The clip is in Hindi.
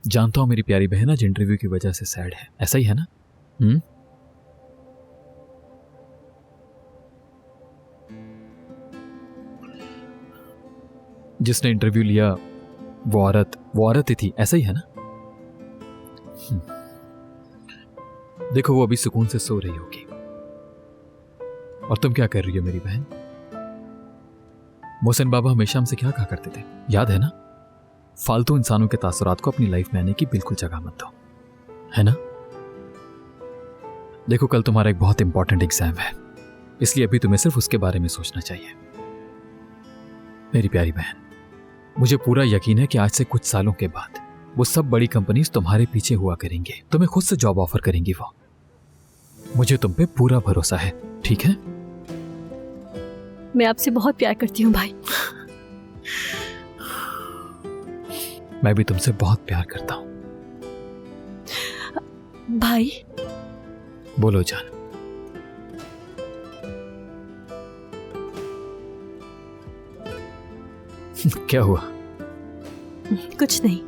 जानता हूं मेरी प्यारी बहन आज इंटरव्यू की वजह से सैड है, ऐसा ही है ना? जिसने इंटरव्यू लिया वो औरत ही थी, ऐसा ही है ना? देखो वो अभी सुकून से सो रही होगी, और तुम क्या कर रही हो मेरी बहन? मोहसिन बाबा हमेशा हमसे क्या कहा करते थे, याद है ना? फालतू इंसानों के तासुरात को अपनी लाइफ में आने की बिल्कुल जगह मत दो, है ना? देखो कल तुम्हारा एक बहुत इंपॉर्टेंट एग्जाम है, इसलिए अभी तुम्हें सिर्फ उसके बारे में सोचना चाहिए। मेरी प्यारी बहन, मुझे पूरा यकीन है कि आज से कुछ सालों के बाद वो सब बड़ी कंपनीज तुम्हारे पीछे हुआ करेंगे, तुम्हें खुद से जॉब ऑफर करेंगी वो। मुझे तुम पे पूरा भरोसा है, ठीक है? मैं आपसे बहुत प्यार करती हूँ भाई। मैं भी तुमसे बहुत प्यार करता हूं भाई। बोलो जान। क्या हुआ? कुछ नहीं।